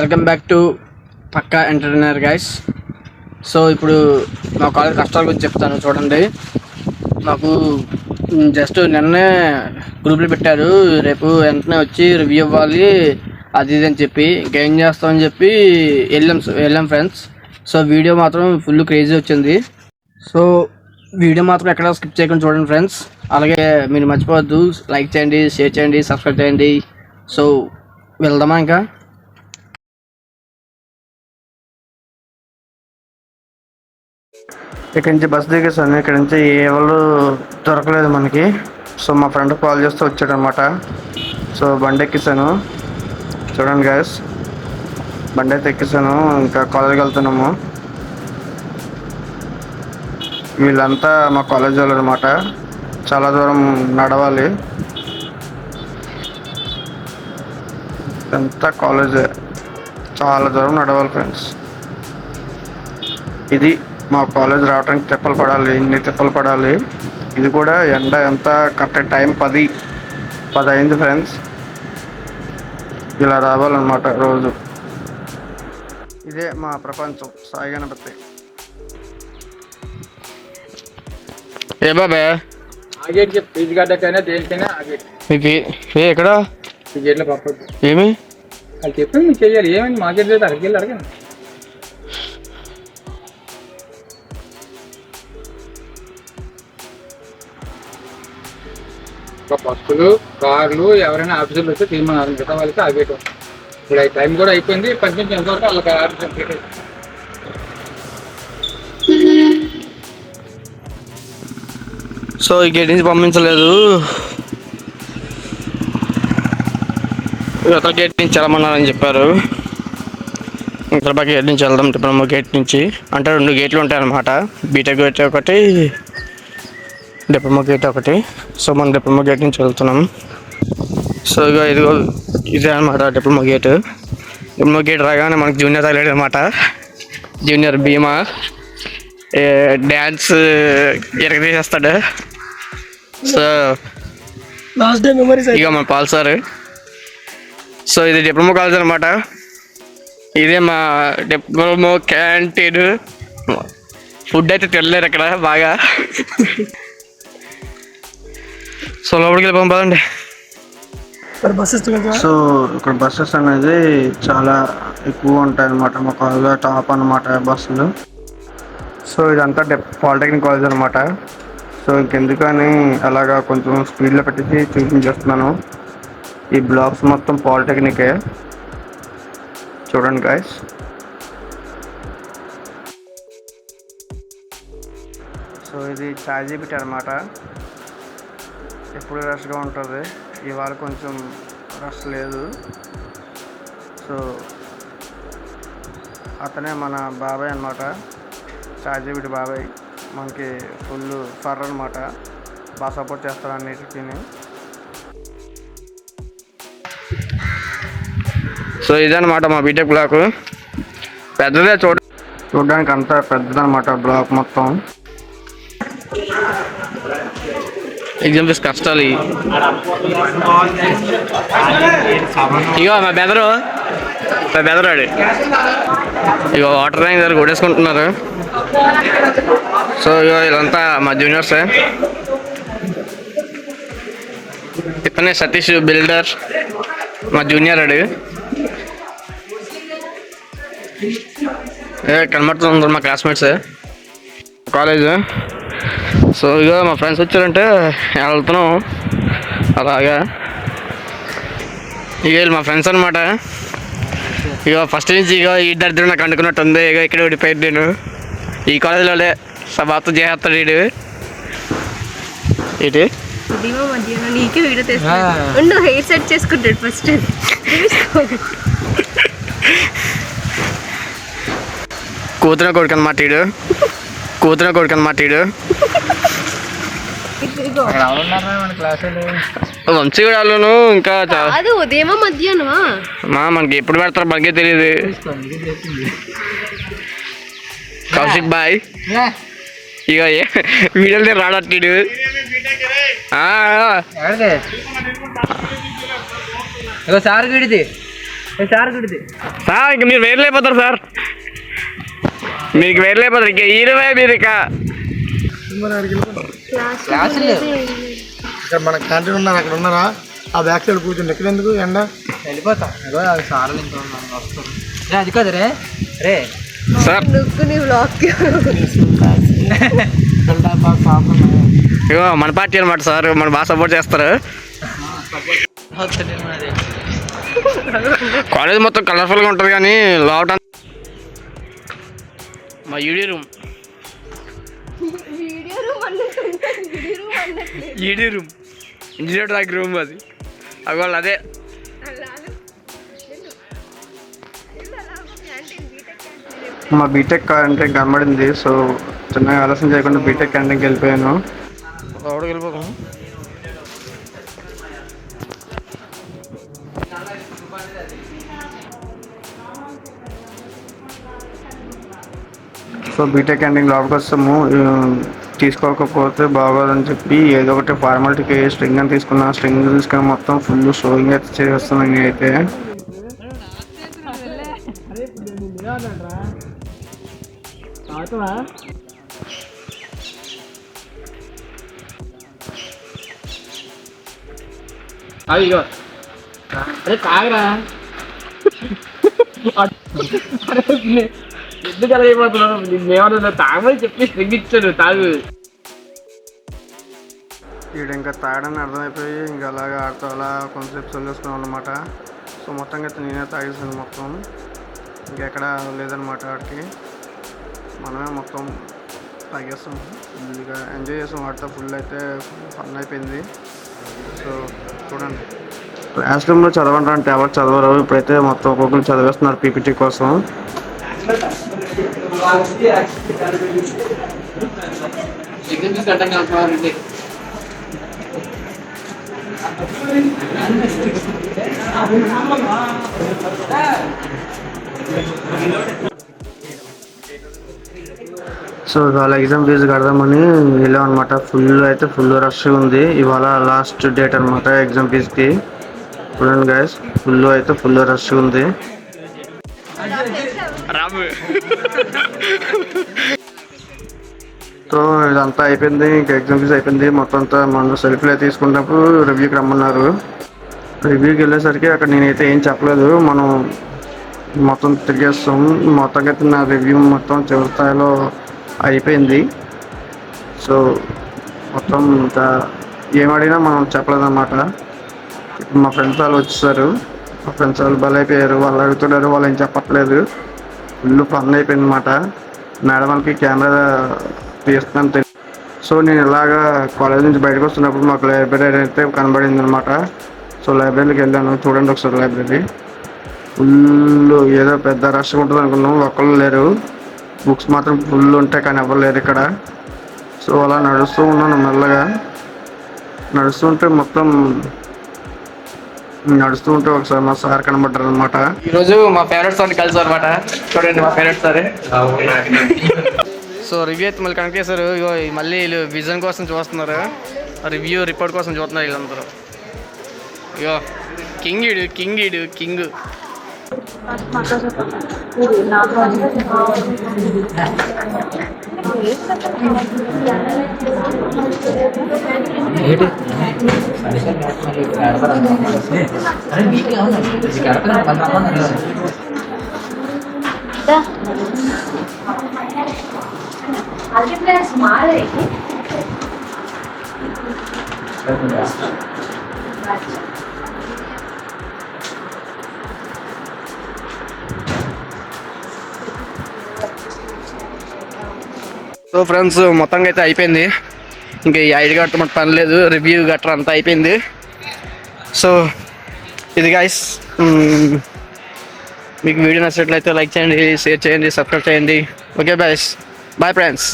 Welcome back to Pakka entertainer guys. So ఇప్పుడు మా college కష్టాల గురించి చెప్తాను చూడండి. మాకు జస్ట్ నిన్నే గ్రూప్లో పెట్టారు, రేపు వెంటనే వచ్చి రివ్యూ ఇవ్వాలి అది ఇది అని చెప్పి గేమ్ చేస్తామని చెప్పి వెళ్ళాం ఫ్రెండ్స్. సో వీడియో మాత్రం ఫుల్ క్రేజీ వచ్చింది. సో వీడియో మాత్రం ఎక్కడ స్కిప్ చేయకుండా చూడండి ఫ్రెండ్స్. అలాగే మీరు మర్చిపోవద్దు, లైక్ చేయండి, షేర్ చేయండి, సబ్స్క్రైబ్ చేయండి. సో వెళ్దామా ఇంకా. ఇక్కడ నుంచి బస్ దిగేసాను. ఇక్కడ నుంచి ఎవరు దొరకలేదు మనకి. సో మా ఫ్రెండ్ కాల్ చేస్తూ వచ్చాడు అనమాట. సో బండి ఎక్కిసాను చూడండి గ్యాస్, బండి అయితే ఎక్కిసాను. ఇంకా కాలేజ్కి వెళ్తున్నాము. వీళ్ళంతా మా కాలేజ్ వాళ్ళు అనమాట. చాలా దూరం నడవాలి, అంతా కాలేజే, చాలా దూరం నడవాలి ఫ్రెండ్స్. ఇది మా కాలేజ్ రావడానికి తిప్పలు పడాలి, ఇన్ని తిప్పలు పడాలి. ఇది కూడా ఎండ ఎంత కరెక్ట్ టైం 10 అయింది ఫ్రెండ్స్. ఇలా రావాలన్నమాట రోజు. ఇదే మా ప్రపంచం, సాయి గణపతి. ఏ బాబే ఫీజు గడ్డకైనా దేనికైనా ఎక్కడ గేట్ల పప్పదు ఏమి అది చెప్పి మీకు చెయ్యాలి. ఏమైంది మాకేట్ లేదు, అడిగి అడగండి. బస్సులు కార్లు ఎవరైనా ఆఫీసులు వస్తే తీర్మానాలు మిగతా వాళ్ళకి ఆగేటం. ఇప్పుడు టైం కూడా అయిపోయింది. పంపించి ఎంతవరకు వాళ్ళకి ఆఫీస్ కంప్లీట్ అయింది. సో ఈ గేట్ నుంచి పంపించలేదు, ఇవతల గేట్ నుంచి వెళ్ళమన్నారని చెప్పారు. ఇక్కడ గేట్ నుంచి వెళ్దాం. డిప్లొమా గేట్ నుంచి అంటే 2 గేట్లు ఉంటాయి అన్నమాట. బీటెక్ గేట్ ఒకటి, డిప్లొమా గేట్ ఒకటి. సో మనం డిప్లొమా గేట్ నుంచి వెళ్తున్నాం. సో ఇదిగో ఇదే అనమాట డిప్లొమా గేట్. డిప్లొమా గేట్ రాగానే మనకు జూనియర్ తగిలాడు అనమాట. జూనియర్ భీమా డ్యాన్స్ తీసేస్తాడు. సో లాస్ట్ డే మెమరీస్ ఇక మన పాల్ సార్. సో ఇది డిప్లొమా కాలేజ్ అనమాట. ఇదే మా డిప్లొమా క్యాంటీన్. ఫుడ్ అయితే తినలేరు ఇక్కడ బాగా. సో లోపలికి వెళ్ళిపోం పదండి. సో ఇక్కడ బస్సెస్ అనేది చాలా ఎక్కువ ఉంటాయి అన్నమాట. మా కాలేజ్లో టాప్ అనమాట బస్సులు. సో ఇదంతా పాలిటెక్నిక్ కాలేజ్ అనమాట. సో ఇంకెందుకని అలాగా కొంచెం స్పీడ్లో పెట్టేసి చూపించేస్తున్నాను. ఈ బ్లాక్స్ మొత్తం పాలిటెక్నికే చూడండి గైస్. సో ఇది చార్జీబిట్ అనమాట. ఎప్పుడు రష్గా ఉంటుంది, ఇవాళ కొంచెం రష్ లేదు. సో అతనే మన బాబాయ్ అనమాట, చార్జీబిట్ బాబాయ్. మనకి ఫుల్ ఫర్ అనమాట, బాగా సపోర్ట్ చేస్తారు అన్నిటికీ. సో ఇదన్నమాట మా బీటెక్ బ్లాక్. పెద్దదే చూడడానికి అంతా పెద్దదన్నమాట బ్లాక్ మొత్తం. ఎగ్జామ్ ఫీజు కష్టాలు ఇగో మా బెదరాడు ఇగో వాటర్ ట్యాంక్ దగ్గర కొట్టేసుకుంటున్నారు. సో ఇగో వీళ్ళంతా మా జూనియర్సే. ఇతనే సతీష్ బిల్డర్, మా జూనియర్ అడు. కనబడుతుంది మా క్లాస్మేట్సే కాలేజ్. సో ఇక మా ఫ్రెండ్స్ వచ్చారంటే వెళ్తున్నాం అలాగా. ఇక మా ఫ్రెండ్స్ అనమాట. ఇక ఫస్ట్ నుంచి ఇక ఈ దరిద్రం నాకు అనుకున్నట్టు ఉంది. ఇక ఇక్కడ ఓడిపోయాడు నేను. ఈ కాలేజీలోనే సబాతో చేస్తాడు వీడు. ఏంటి కూతున కొడుకు అనమాట వీడు, కూతున కొడుకు అనమాట వీడు. వంశీ కూడా వాళ్ళను ఇంకా ఉదయమా మధ్యాహ్నమా మనకి ఎప్పుడు పెడతారో మనకే తెలియదు. కౌశిక్ బాయ్ ఇక వీడియోలు రాడట్టు. సార్ గడిది సార్ ఇంక మీరు వేరు లేకపోతారు సార్, మీకు వేరు లేకపోతారు ఇక హీరోవే మీరు ఇక. ఇక్కడ మన క్యాంటీన్ ఉన్నారు, అక్కడ ఉన్నారా? ఆ బ్యాక్ సైడ్ కూర్చుండి. ఎక్కడ ఎందుకు ఎండ? వెళ్ళిపోతా సార్లు ఇంకా వస్తారు. అది కాదు రే రే సార్ ఇగో మన పార్టీ అనమాట సార్, మన బాగా సపోర్ట్ చేస్తారు. కాలేజ్ మొత్తం కలర్ఫుల్గా ఉంటుంది కానీ లోపల మా ED room engineer rock room అది. అగోళ్ళు అదే మా బీటెక్ క్యాంటీన్ కనబడింది. సో చిన్నగా ఆలోచన చేయకుండా బీటెక్ క్యాంటీన్కి వెళ్ళిపోయాను. ఎవడికి వెళ్ళిపోతాం. సో బీటెక్ క్యాంటీన్ లోపలికి వస్తాము. తీసుకోకపోతే బాగోదని చెప్పి ఏదో ఒకటి ఫార్మాలిటీకి స్ట్రింగ్ అని తీసుకున్నా. స్ట్రింగ్ తీసుకొని మొత్తం ఫుల్ షోయింగ్ అయితే చేస్తున్నాను నేనైతే. అయ్యో అరే తాగరా ఎందుకు అలా అయిపోతున్నావు? ఏమన్నా తాగమని చెప్పి స్ట్రింగ్ ఇచ్చాను, తాగు. వీడు ఇంకా తాగడని అర్థమైపోయి ఇంకా అలాగే ఆడుతూ అలా కొంచెంసేపు చల్లేసుకున్నాం అనమాట. సో మొత్తంగా అయితే నేనే తాగేసాను మొత్తం, ఇంకెక్కడ లేదనమాట. వాడికి మనమే మొత్తం తాగేస్తాం, ఫుల్గా ఎంజాయ్ చేస్తాం వాటితో. ఫుల్ అయితే ఫన్ అయిపోయింది. సో చూడండి, క్లాస్ రూమ్లో చదవండి అంటే ఎవరు చదవరు. ఇప్పుడైతే మొత్తం ఒక్కొక్కరు చదివేస్తున్నారు పీపీటీ కోసం. సో ఇవాళ ఎగ్జామ్ ఫీజు కడదామని వెళ్ళాం అనమాట. ఫుల్ రష్ ఉంది. ఇవాళ లాస్ట్ డేట్ అనమాట ఎగ్జామ్ ఫీజుకి. చూడండి గైస్, ఫుల్ రష్ ఉంది. సో ఇదంతా అయిపోయింది, ఇంకా ఎగ్జామ్ ఫీజు అయిపోయింది మొత్తం అంతా. మనం సెల్ఫీలో తీసుకున్నప్పుడు రివ్యూకి రమ్మన్నారు. రివ్యూకి వెళ్ళేసరికి అక్కడ నేనైతే ఏం చెప్పలేదు. మనం మొత్తం తిరిగేస్తాం. మొత్తంగా అయితే నా రివ్యూ మొత్తం చివరి స్థాయిలో అయిపోయింది. సో మొత్తం ఇంకా ఏమడిగినా మనం చెప్పలేదన్నమాట. మా ఫ్రెండ్స్ వాళ్ళు వచ్చేసారు. మా ఫ్రెండ్స్ వాళ్ళు బలైపోయారు. వాళ్ళు అడుగుతున్నారు, వాళ్ళు ఏం చెప్పట్లేదు. ఫుల్ ఫన్ అయిపోయింది అనమాట. మేడం వాళ్ళకి కెమెరా తీస్తున్నాను తెలియదు. సో నేను ఇలాగా కాలేజ్ నుంచి బయటకు వస్తున్నప్పుడు మాకు లైబ్రరీ అయితే కనబడింది అనమాట. సో లైబ్రరీకి వెళ్ళాను. చూడండి ఒకసారి లైబ్రరీ ఫుల్ ఏదో పెద్ద రష్ ఉంటుంది అనుకున్నాం, ఒక్కళ్ళు లేరు. బుక్స్ మాత్రం ఫుల్ ఉంటాయి కానీ ఎవరు లేరు ఇక్కడ. సో అలా నడుస్తూ ఉన్నాను. మెల్లగా నడుస్తుంటే ఒకసారి మా సార్ కనబడ్డారు అనమాట. ఈరోజు మా ఫేవరెట్ సార్ని కలిసారు అనమాట. చూడండి మా ఫేవరెట్ సార్. సో రివ్యూ అయితే మళ్ళీ కనెక్ట్ చేశారు. ఇగో మళ్ళీ వీళ్ళు విజన్ కోసం చూస్తున్నారు, రివ్యూ రిపోర్ట్ కోసం చూస్తున్నారు వీళ్ళందరూ. ఇగో కింగ్ సో ఫ్రెండ్స్ మొత్తంగా అయితే అయిపోయింది. ఇంకా ఈ ఐడి గట్ట మనకు పని లేదు, రివ్యూ గట్రా అంతా అయిపోయింది. సో ఇది గైస్, మీకు వీడియో నచ్చినట్లయితే లైక్ చేయండి, షేర్ చేయండి, సబ్స్క్రైబ్ చేయండి. Okay bye friends.